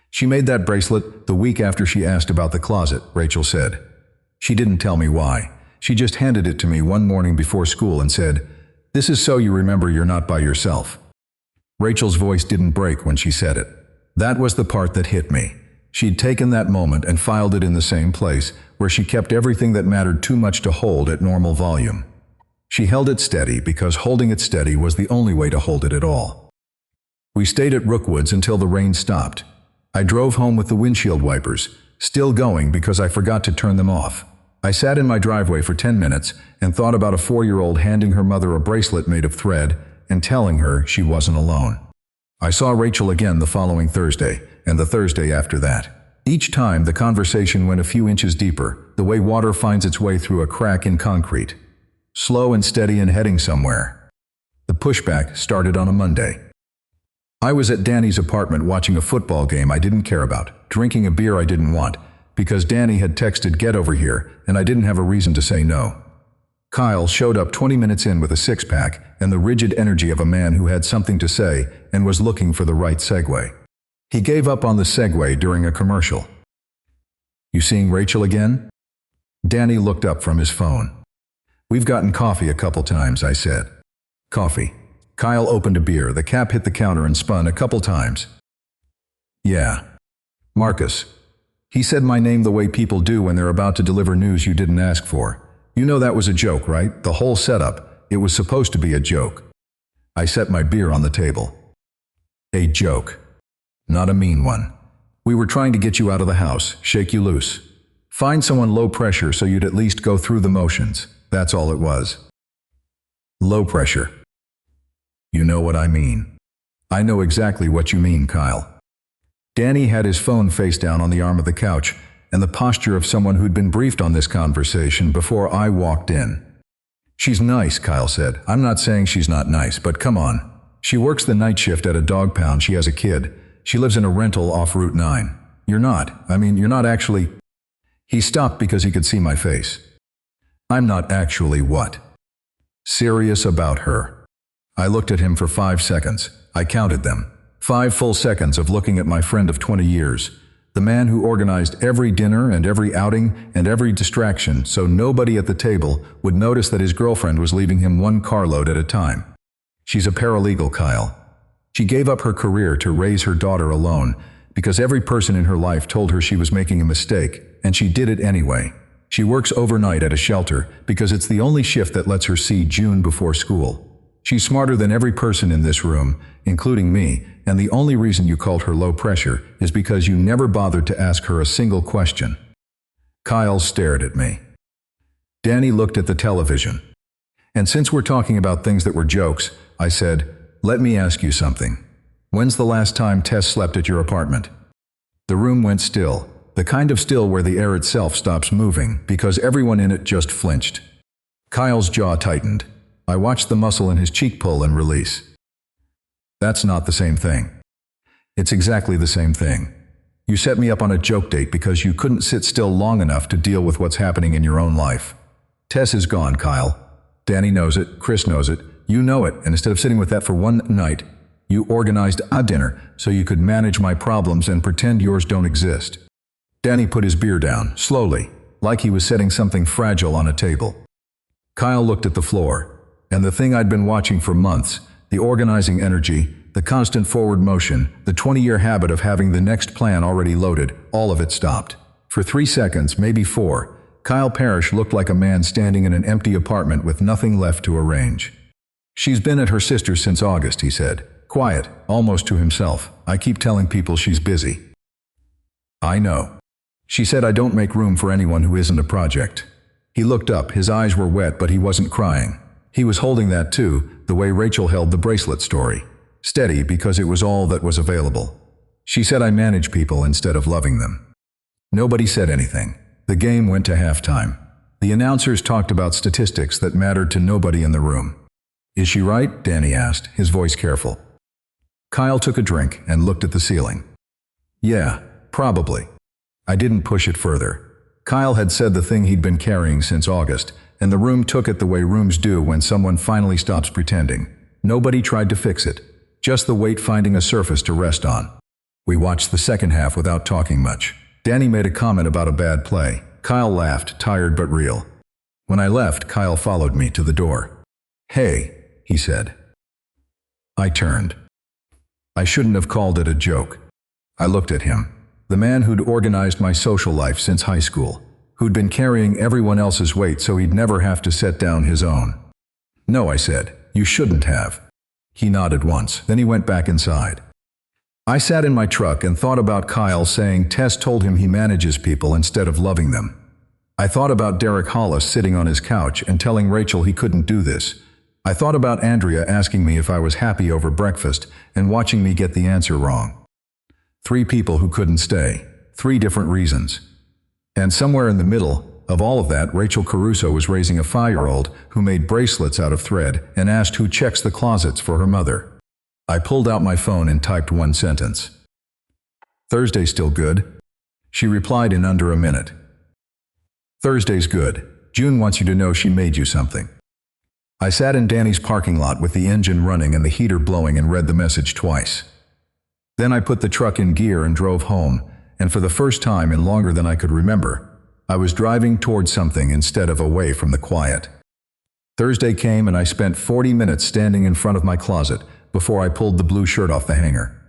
She made that bracelet the week after she asked about the closet, Rachel said. She didn't tell me why. She just handed it to me one morning before school and said, "This is so you remember you're not by yourself." Rachel's voice didn't break when she said it. That was the part that hit me. She'd taken that moment and filed it in the same place, where she kept everything that mattered too much to hold at normal volume. She held it steady because holding it steady was the only way to hold it at all. We stayed at Rookwood's until the rain stopped. I drove home with the windshield wipers, still going because I forgot to turn them off. I sat in my driveway for 10 minutes and thought about a 4-year-old handing her mother a bracelet made of thread and telling her she wasn't alone. I saw Rachel again the following Thursday, and the Thursday after that. Each time the conversation went a few inches deeper, the way water finds its way through a crack in concrete. Slow and steady and heading somewhere. The pushback started on a Monday. I was at Danny's apartment watching a football game I didn't care about, drinking a beer I didn't want, because Danny had texted "Get over here," and I didn't have a reason to say no. Kyle showed up 20 minutes in with a 6-pack and the rigid energy of a man who had something to say and was looking for the right segue. He gave up on the segue during a commercial. "You seeing Rachel again?" Danny looked up from his phone. "We've gotten coffee a couple times," I said. "Coffee." Kyle opened a beer, the cap hit the counter and spun a couple times. "Yeah. Marcus. He said my name the way people do when they're about to deliver news you didn't ask for. You know that was a joke, right? The whole setup. It was supposed to be a joke." I set my beer on the table. "A joke. Not a mean one. We were trying to get you out of the house, shake you loose. Find someone low pressure so you'd at least go through the motions. That's all it was." "Low pressure. You know what I mean." "I know exactly what you mean, Kyle." Danny had his phone face down on the arm of the couch, and the posture of someone who'd been briefed on this conversation before I walked in. "She's nice," Kyle said. "I'm not saying she's not nice, but come on. She works the night shift at a dog pound. She has a kid. She lives in a rental off Route 9. You're not actually—" He stopped because he could see my face. "I'm not actually what?" "Serious about her." I looked at him for 5 seconds. I counted them. 5 full seconds of looking at my friend of 20 years. The man who organized every dinner and every outing and every distraction so nobody at the table would notice that his girlfriend was leaving him 1 carload at a time. She's a paralegal, Kyle. She gave up her career to raise her daughter alone because every person in her life told her she was making a mistake, and she did it anyway. She works overnight at a shelter because it's the only shift that lets her see June before school. She's smarter than every person in this room, including me, and the only reason you called her low pressure is because you never bothered to ask her a single question. Kyle stared at me. Danny looked at the television. "And since we're talking about things that were jokes," I said, "let me ask you something. When's the last time Tess slept at your apartment?" The room went still, the kind of still where the air itself stops moving because everyone in it just flinched. Kyle's jaw tightened. I watched the muscle in his cheek pull and release. "That's not the same thing." "It's exactly the same thing. You set me up on a joke date because you couldn't sit still long enough to deal with what's happening in your own life. Tess is gone, Kyle. Danny knows it, Chris knows it, you know it, and instead of sitting with that for one night, you organized a dinner so you could manage my problems and pretend yours don't exist." Danny put his beer down, slowly, like he was setting something fragile on a table. Kyle looked at the floor. And the thing I'd been watching for months, the organizing energy, the constant forward motion, the 20-year habit of having the next plan already loaded, all of it stopped. For 3 seconds, maybe 4, Kyle Parrish looked like a man standing in an empty apartment with nothing left to arrange. "She's been at her sister's since August," he said. Quiet, almost to himself. "I keep telling people she's busy." "I know." She said I don't make room for anyone who isn't a project. He looked up, his eyes were wet, but he wasn't crying. He was holding that too, the way Rachel held the bracelet story. Steady, because it was all that was available. She said I manage people instead of loving them. Nobody said anything. The game went to halftime. The announcers talked about statistics that mattered to nobody in the room. Is she right? Danny asked, his voice careful. Kyle took a drink and looked at the ceiling. Yeah, probably. I didn't push it further. Kyle had said the thing he'd been carrying since August, and the room took it the way rooms do when someone finally stops pretending. Nobody tried to fix it, just the weight finding a surface to rest on. We watched the second half without talking much. Danny made a comment about a bad play. Kyle laughed, tired but real. When I left, Kyle followed me to the door. Hey, he said. I turned. I shouldn't have called it a joke. I looked at him. The man who'd organized my social life since high school, who'd been carrying everyone else's weight so he'd never have to set down his own. No, I said, you shouldn't have. He nodded once, then he went back inside. I sat in my truck and thought about Kyle saying Tess told him he manages people instead of loving them. I thought about Derek Hollis sitting on his couch and telling Rachel he couldn't do this. I thought about Andrea asking me if I was happy over breakfast and watching me get the answer wrong. 3 people who couldn't stay. 3 different reasons. And somewhere in the middle of all of that, Rachel Caruso was raising a 5-year-old who made bracelets out of thread and asked who checks the closets for her mother. I pulled out my phone and typed one sentence. Thursday still good? She replied in under a minute. Thursday's good. June wants you to know she made you something. I sat in Danny's parking lot with the engine running and the heater blowing and read the message twice. Then I put the truck in gear and drove home, and for the first time in longer than I could remember, I was driving toward something instead of away from the quiet. Thursday came and I spent 40 minutes standing in front of my closet before I pulled the blue shirt off the hanger.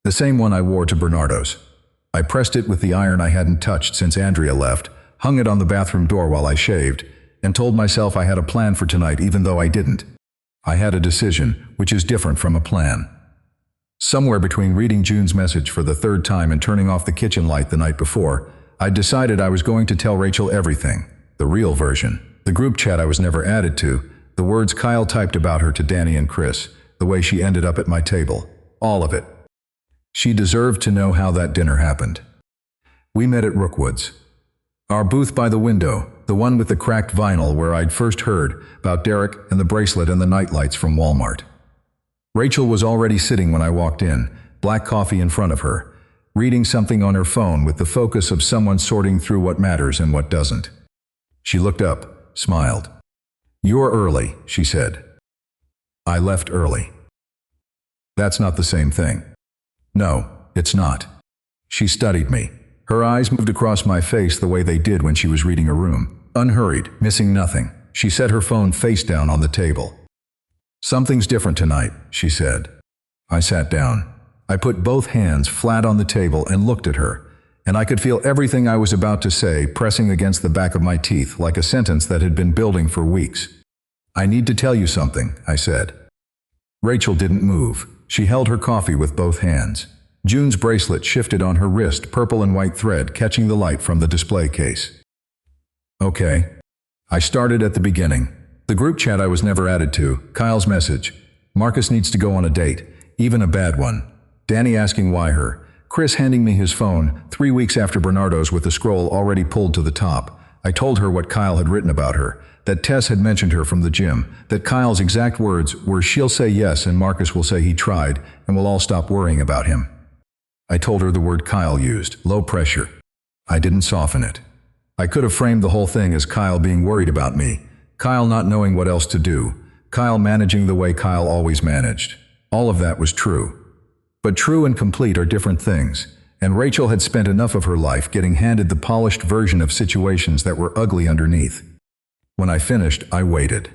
The same one I wore to Bernardo's. I pressed it with the iron I hadn't touched since Andrea left, hung it on the bathroom door while I shaved, and told myself I had a plan for tonight even though I didn't. I had a decision, which is different from a plan. Somewhere between reading June's message for the 3rd time and turning off the kitchen light the night before, I decided I was going to tell Rachel everything, the real version, the group chat I was never added to, the words Kyle typed about her to Danny and Chris, the way she ended up at my table, all of it. She deserved to know how that dinner happened. We met at Rookwood's. Our booth by the window, the one with the cracked vinyl where I'd first heard about Derek and the bracelet and the nightlights from Walmart. Rachel was already sitting when I walked in, black coffee in front of her, reading something on her phone with the focus of someone sorting through what matters and what doesn't. She looked up, smiled. "You're early," she said. I left early. That's not the same thing. No, it's not. She studied me. Her eyes moved across my face the way they did when she was reading a room. Unhurried, missing nothing. She set her phone face down on the table. "Something's different tonight," she said. I sat down. I put both hands flat on the table and looked at her, and I could feel everything I was about to say pressing against the back of my teeth like a sentence that had been building for weeks. "I need to tell you something," I said. Rachel didn't move. She held her coffee with both hands. June's bracelet shifted on her wrist, purple and white thread catching the light from the display case. Okay. I started at the beginning. The group chat I was never added to, Kyle's message. Marcus needs to go on a date, even a bad one. Danny asking why her. Chris handing me his phone 3 weeks after Bernardo's with the scroll already pulled to the top. I told her what Kyle had written about her, that Tess had mentioned her from the gym, that Kyle's exact words were she'll say yes and Marcus will say he tried and we'll all stop worrying about him. I told her the word Kyle used, low pressure. I didn't soften it. I could have framed the whole thing as Kyle being worried about me, Kyle not knowing what else to do, Kyle managing the way Kyle always managed. All of that was true. But true and complete are different things, and Rachel had spent enough of her life getting handed the polished version of situations that were ugly underneath. When I finished, I waited.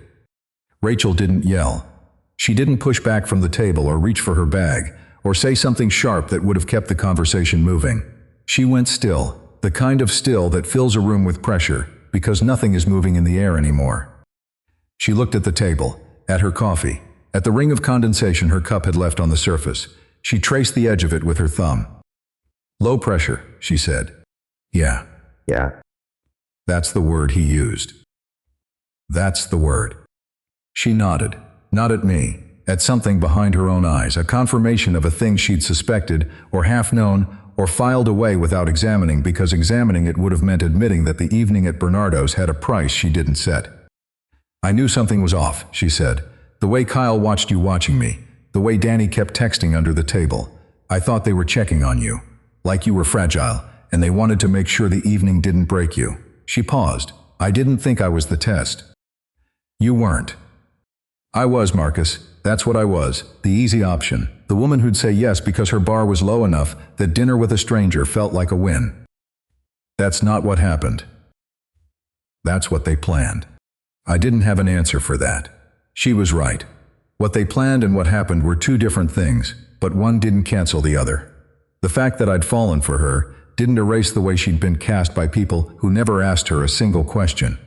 Rachel didn't yell. She didn't push back from the table or reach for her bag, or say something sharp that would have kept the conversation moving. She went still, the kind of still that fills a room with pressure, because nothing is moving in the air anymore. She looked at the table, at her coffee, at the ring of condensation her cup had left on the surface. She traced the edge of it with her thumb. Low pressure, she said. Yeah, Yeah. that's the word he used. That's the word. She nodded, not at me, at something behind her own eyes, a confirmation of a thing she'd suspected, or half known, or filed away without examining, because examining it would have meant admitting that the evening at Bernardo's had a price she didn't set. I knew something was off, she said. The way Kyle watched you watching me, the way Danny kept texting under the table. I thought they were checking on you, like you were fragile, and they wanted to make sure the evening didn't break you. She paused. I didn't think I was the test. You weren't. I was, Marcus. That's what I was. The easy option. The woman who'd say yes because her bar was low enough that dinner with a stranger felt like a win. That's not what happened. That's what they planned. I didn't have an answer for that. She was right. What they planned and what happened were two different things, but one didn't cancel the other. The fact that I'd fallen for her didn't erase the way she'd been cast by people who never asked her a single question.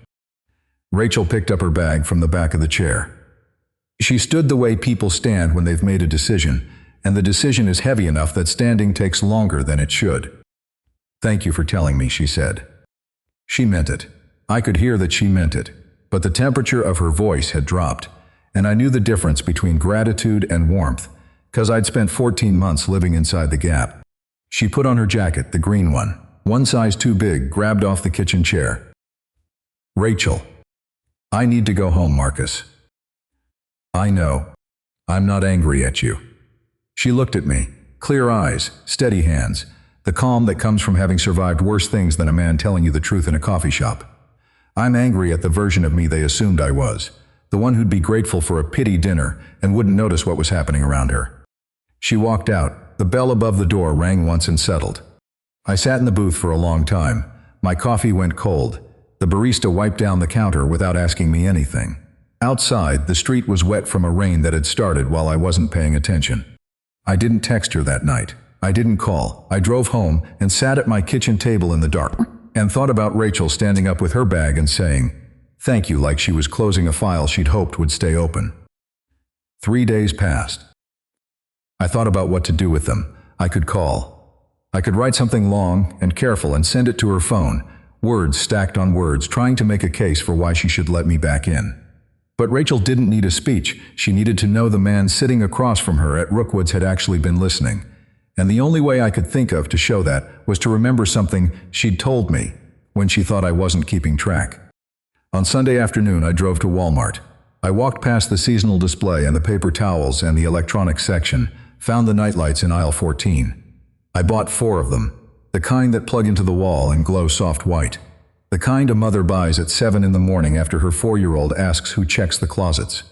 Rachel picked up her bag from the back of the chair. She stood the way people stand when they've made a decision, and the decision is heavy enough that standing takes longer than it should. Thank you for telling me, she said. She meant it. I could hear that she meant it, but the temperature of her voice had dropped, and I knew the difference between gratitude and warmth, because I'd spent 14 months living inside the gap. She put on her jacket, the green one size too big, grabbed off the kitchen chair. Rachel. I need to go home, Marcus. I know. I'm not angry at you. She looked at me, clear eyes, steady hands, the calm that comes from having survived worse things than a man telling you the truth in a coffee shop. I'm angry at the version of me they assumed I was, the one who'd be grateful for a pity dinner and wouldn't notice what was happening around her. She walked out. The bell above the door rang once and settled. I sat in the booth for a long time. My coffee went cold. The barista wiped down the counter without asking me anything. Outside, the street was wet from a rain that had started while I wasn't paying attention. I didn't text her that night. I didn't call. I drove home and sat at my kitchen table in the dark and thought about Rachel standing up with her bag and saying, "Thank you," like she was closing a file she'd hoped would stay open. 3 days passed. I thought about what to do with them. I could call. I could write something long and careful and send it to her phone, words stacked on words, trying to make a case for why she should let me back in. But Rachel didn't need a speech. She needed to know the man sitting across from her at Rookwood's had actually been listening. And the only way I could think of to show that was to remember something she'd told me when she thought I wasn't keeping track. On Sunday afternoon, I drove to Walmart. I walked past the seasonal display and the paper towels and the electronics section, found the nightlights in aisle 14. I bought 4 of them, the kind that plug into the wall and glow soft white. The kind a mother buys at 7 in the morning after her 4-year-old asks who checks the closets.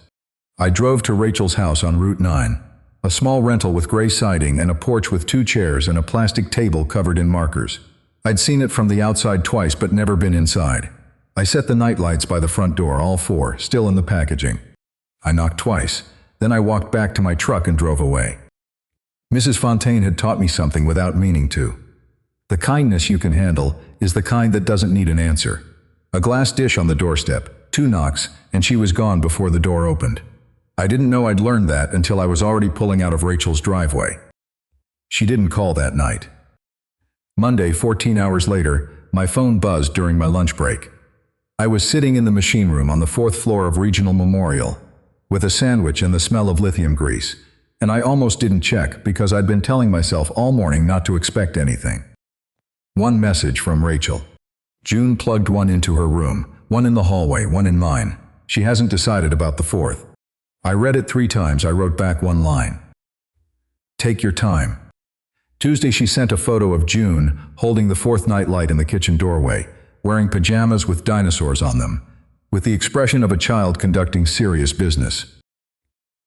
I drove to Rachel's house on Route 9, a small rental with gray siding and a porch with 2 chairs and a plastic table covered in markers. I'd seen it from the outside twice but never been inside. I set the nightlights by the front door, all 4, still in the packaging. I knocked twice, then I walked back to my truck and drove away. Mrs. Fontaine had taught me something without meaning to. The kindness you can handle is the kind that doesn't need an answer. A glass dish on the doorstep, 2 knocks, and she was gone before the door opened. I didn't know I'd learned that until I was already pulling out of Rachel's driveway. She didn't call that night. Monday, 14 hours later, my phone buzzed during my lunch break. I was sitting in the machine room on the 4th floor of Regional Memorial, with a sandwich and the smell of lithium grease, and I almost didn't check because I'd been telling myself all morning not to expect anything. One message from Rachel. June plugged one into her room, one in the hallway, one in mine. She hasn't decided about the 4th. I read it 3 times. I wrote back 1 line. Take your time. Tuesday she sent a photo of June holding the 4th nightlight in the kitchen doorway, wearing pajamas with dinosaurs on them, with the expression of a child conducting serious business.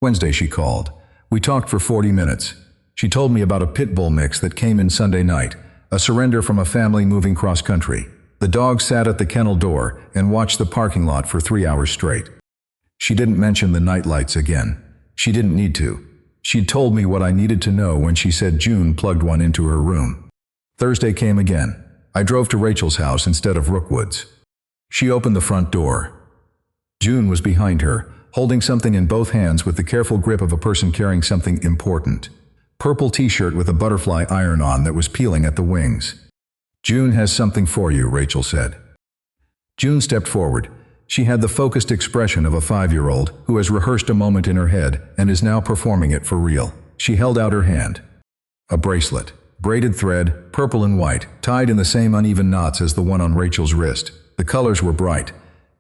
Wednesday she called. We talked for 40 minutes. She told me about a pit bull mix that came in Sunday night, a surrender from a family moving cross-country. The dog sat at the kennel door and watched the parking lot for 3 hours straight. She didn't mention the nightlights again. She didn't need to. She'd told me what I needed to know when she said June plugged one into her room. Thursday came again. I drove to Rachel's house instead of Rookwood's. She opened the front door. June was behind her, holding something in both hands with the careful grip of a person carrying something important. Purple t-shirt with a butterfly iron on that was peeling at the wings. "June has something for you," Rachel said. June stepped forward. She had the focused expression of a 5-year-old who has rehearsed a moment in her head and is now performing it for real. She held out her hand. A bracelet, braided thread, purple and white, tied in the same uneven knots as the one on Rachel's wrist. The colors were bright,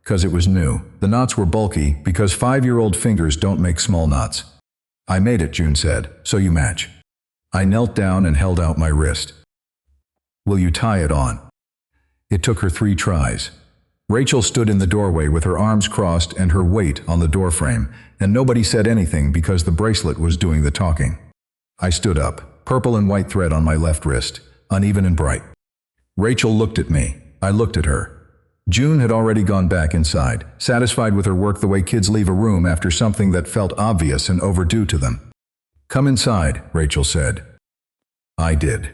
because it was new. The knots were bulky, because 5-year-old fingers don't make small knots. "I made it," June said, "so you match." I knelt down and held out my wrist. "Will you tie it on?" It took her 3 tries. Rachel stood in the doorway with her arms crossed and her weight on the doorframe, and nobody said anything because the bracelet was doing the talking. I stood up, purple and white thread on my left wrist, uneven and bright. Rachel looked at me. I looked at her. June had already gone back inside, satisfied with her work the way kids leave a room after something that felt obvious and overdue to them. "Come inside," Rachel said. I did.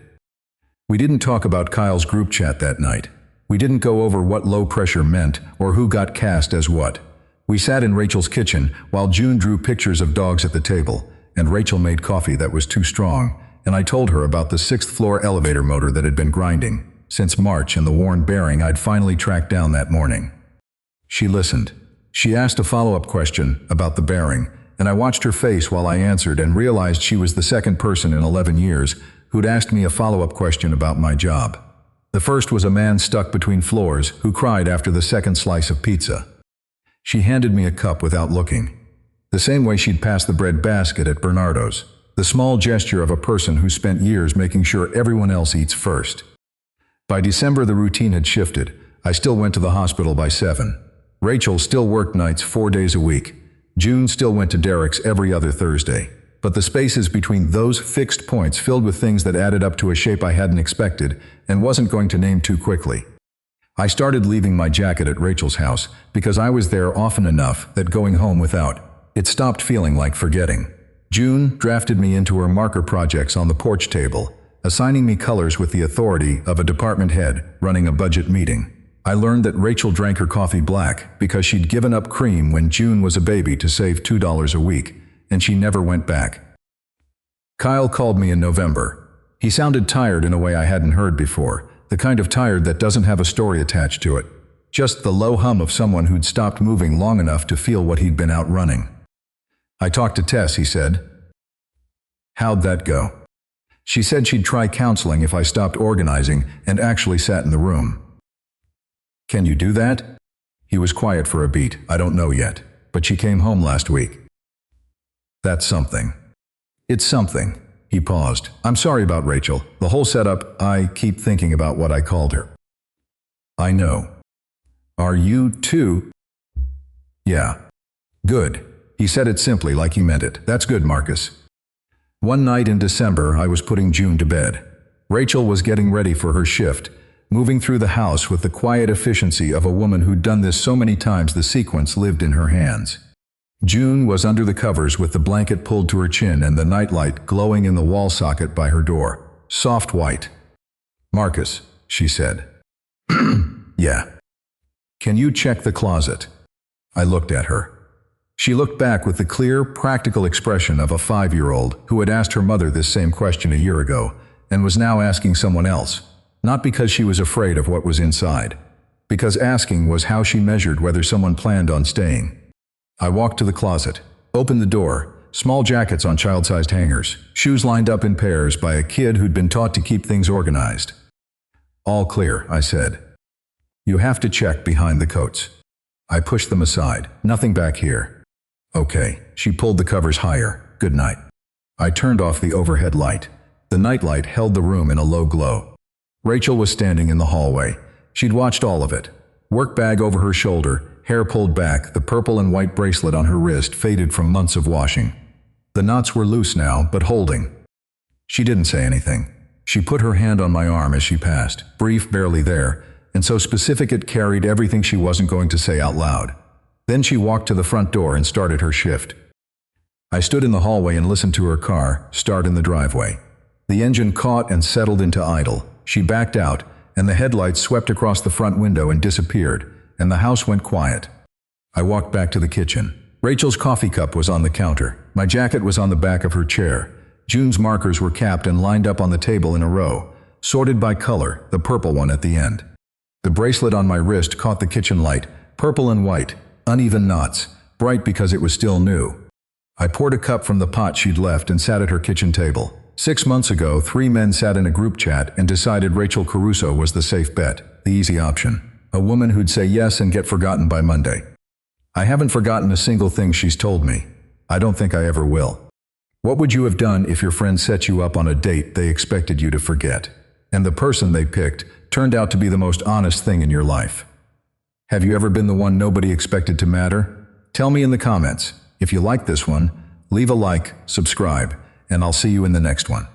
We didn't talk about Kyle's group chat that night. We didn't go over what low pressure meant or who got cast as what. We sat in Rachel's kitchen while June drew pictures of dogs at the table, and Rachel made coffee that was too strong, and I told her about the 6th-floor elevator motor that had been grinding since March and the worn bearing I'd finally tracked down that morning. She listened. She asked a follow-up question about the bearing, and I watched her face while I answered and realized she was the second person in 11 years who'd asked me a follow-up question about my job. The first was a man stuck between floors who cried after the second slice of pizza. She handed me a cup without looking, the same way she'd passed the bread basket at Bernardo's, the small gesture of a person who spent years making sure everyone else eats first. By December, the routine had shifted. I still went to the hospital by 7. Rachel still worked nights 4 days a week. June still went to Derek's every other Thursday. But the spaces between those fixed points filled with things that added up to a shape I hadn't expected and wasn't going to name too quickly. I started leaving my jacket at Rachel's house because I was there often enough that going home without it stopped feeling like forgetting. June drafted me into her marker projects on the porch table, assigning me colors with the authority of a department head running a budget meeting. I learned that Rachel drank her coffee black because she'd given up cream when June was a baby to save $2 a week, and she never went back. Kyle called me in November. He sounded tired in a way I hadn't heard before, the kind of tired that doesn't have a story attached to it. Just the low hum of someone who'd stopped moving long enough to feel what he'd been out running. "I talked to Tess," he said. "How'd that go?" "She said she'd try counseling if I stopped organizing and actually sat in the room." "Can you do that?" He was quiet for a beat. "I don't know yet, but she came home last week." "That's something." "It's something." He paused. "I'm sorry about Rachel. The whole setup, I keep thinking about what I called her." "I know." "Are you too?" "Yeah." "Good." He said it simply, like he meant it. "That's good, Marcus." One night in December, I was putting June to bed. Rachel was getting ready for her shift, moving through the house with the quiet efficiency of a woman who'd done this so many times the sequence lived in her hands. June was under the covers with the blanket pulled to her chin and the nightlight glowing in the wall socket by her door. Soft white. "Marcus," she said. "Yeah." "Can you check the closet?" I looked at her. She looked back with the clear, practical expression of a 5-year-old who had asked her mother this same question a year ago and was now asking someone else, not because she was afraid of what was inside, because asking was how she measured whether someone planned on staying. I walked to the closet, opened the door, small jackets on child-sized hangers, shoes lined up in pairs by a kid who'd been taught to keep things organized. "All clear," I said. "You have to check behind the coats." I pushed them aside. "Nothing back here." "Okay." She pulled the covers higher. "Good night." I turned off the overhead light. The nightlight held the room in a low glow. Rachel was standing in the hallway. She'd watched all of it. Work bag over her shoulder, hair pulled back, the purple and white bracelet on her wrist faded from months of washing. The knots were loose now, but holding. She didn't say anything. She put her hand on my arm as she passed, brief, barely there, and so specific it carried everything she wasn't going to say out loud. Then she walked to the front door and started her shift. I stood in the hallway and listened to her car start in the driveway. The engine caught and settled into idle. She backed out, and the headlights swept across the front window and disappeared, and the house went quiet. I walked back to the kitchen. Rachel's coffee cup was on the counter. My jacket was on the back of her chair. June's markers were capped and lined up on the table in a row. sorted by color, the purple one at the end. The bracelet on my wrist caught the kitchen light, purple and white, uneven knots, bright because it was still new. I poured a cup from the pot she'd left and sat at her kitchen table. 6 months ago, 3 men sat in a group chat and decided Rachel Caruso was the safe bet, the easy option. A woman who'd say yes and get forgotten by Monday. I haven't forgotten a single thing she's told me. I don't think I ever will. What would you have done if your friend set you up on a date they expected you to forget, and the person they picked turned out to be the most honest thing in your life? Have you ever been the one nobody expected to matter? Tell me in the comments. If you like this one, leave a like, subscribe, and I'll see you in the next one.